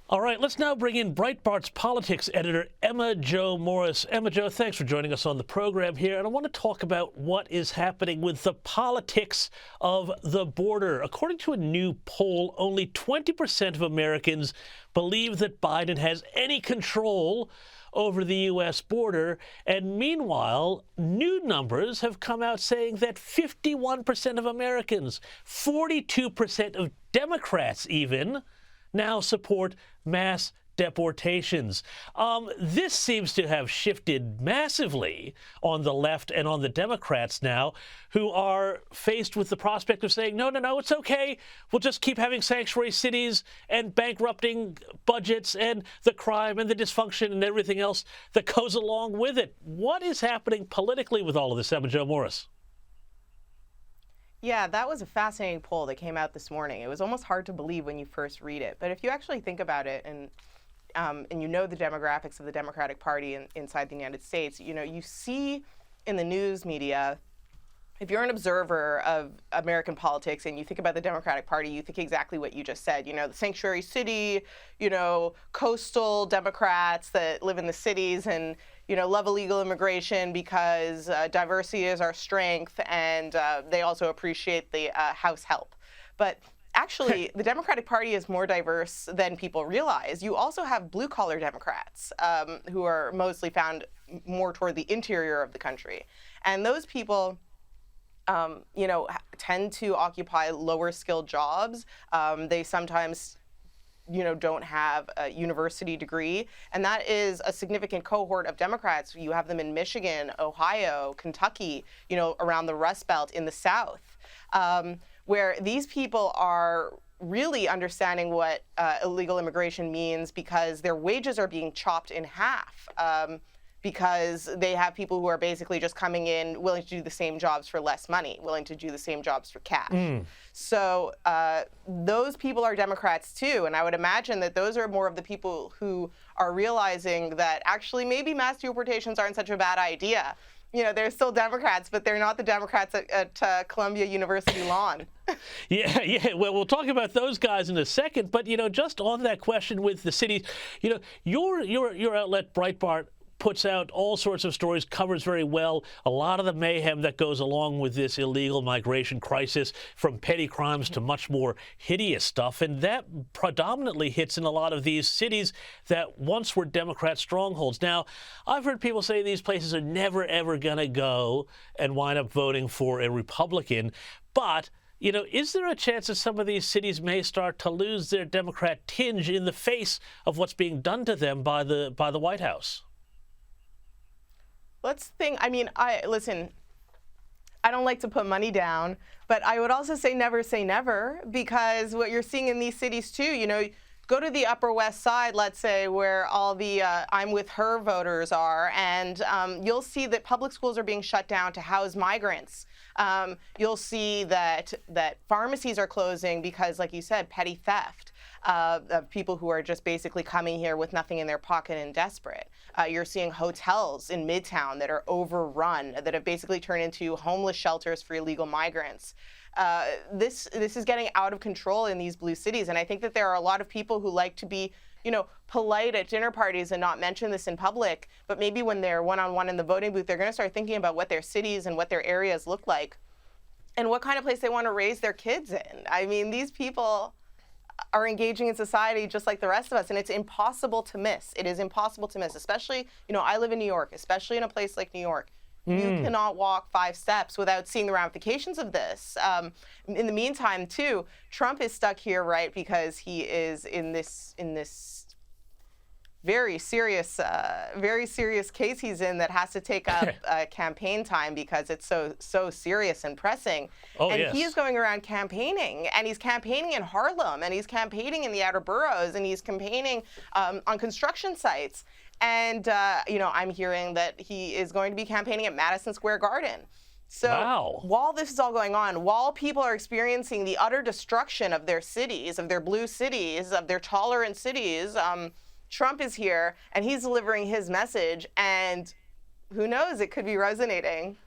All right, let's now bring in Breitbart's politics editor, Emma Jo Morris. Emma Jo, thanks for joining us on the program here. And I want to talk about what is happening with the politics of the border. According to a new poll, only 20% of Americans believe that Biden has any control over the U.S. border. And meanwhile, new numbers have come out saying that 51% of Americans, 42% of Democrats even, now support mass deportations. This seems to have shifted massively on the left and on the Democrats now, who are faced with the prospect of saying, no, it's okay. We'll just keep having sanctuary cities and bankrupting budgets and the crime and the dysfunction and everything else that goes along with it. What is happening politically with all of this, Emma Jo Morris? Yeah, that was a fascinating poll that came out this morning. It was almost hard to believe when you first read it. But if you actually think about it and you know the demographics of the Democratic Party inside the United States, you see in the news media, if you're an observer of American politics and you think about the Democratic Party, you think exactly what you just said. The sanctuary city, coastal Democrats that live in the cities and, love illegal immigration because diversity is our strength, and they also appreciate the House help. But actually, the Democratic Party is more diverse than people realize. You also have blue-collar Democrats who are mostly found more toward the interior of the country. And those people tend to occupy lower skilled jobs. They sometimes, don't have a university degree. And that is a significant cohort of Democrats. You have them in Michigan, Ohio, Kentucky, around the Rust Belt in the South, where these people are really understanding what illegal immigration means because their wages are being chopped in half. Because they have people who are basically just coming in willing to do the same jobs for less money, willing to do the same jobs for cash. So those people are Democrats too, and I would imagine that those are more of the people who are realizing that actually maybe mass deportations aren't such a bad idea. They're still Democrats, but they're not the Democrats at Columbia University lawn. Yeah. Well, we'll talk about those guys in a second. But just on that question with the cities, your outlet Breitbart puts out all sorts of stories, covers very well a lot of the mayhem that goes along with this illegal migration crisis, from petty crimes to much more hideous stuff. And that predominantly hits in a lot of these cities that once were Democrat strongholds. Now, I've heard people say these places are never, ever going to go and wind up voting for a Republican. But is there a chance that some of these cities may start to lose their Democrat tinge in the face of what's being done to them by the White House? Let's think. Listen, I don't like to put money down, but I would also say never, because what you're seeing in these cities too, go to the Upper West Side, let's say, where all the I'm with her voters are, and you'll see that public schools are being shut down to house migrants. You'll see that pharmacies are closing because, like you said, petty theft. Of people who are just basically coming here with nothing in their pocket and desperate. You're seeing hotels in Midtown that are overrun, that have basically turned into homeless shelters for illegal migrants. This is getting out of control in these blue cities, and I think that there are a lot of people who like to be, polite at dinner parties and not mention this in public, but maybe when they're one-on-one in the voting booth, they're going to start thinking about what their cities and what their areas look like and what kind of place they want to raise their kids in. These people are engaging in society just like the rest of us, and it's impossible to miss. It is impossible to miss, especially, I live in New York, especially in a place like New York. You cannot walk 5 steps without seeing the ramifications of this. In the meantime, too, Trump is stuck here, right, because he is in this very serious case he's in that has to take up campaign time because it's so serious and pressing. Yes. He is going around campaigning, and he's campaigning in Harlem, and he's campaigning in the outer boroughs, and he's campaigning on construction sites. And I'm hearing that he is going to be campaigning at Madison Square Garden. So wow. While this is all going on, while people are experiencing the utter destruction of their cities, of their blue cities, of their tolerant cities, Trump is here, and he's delivering his message, and who knows, it could be resonating.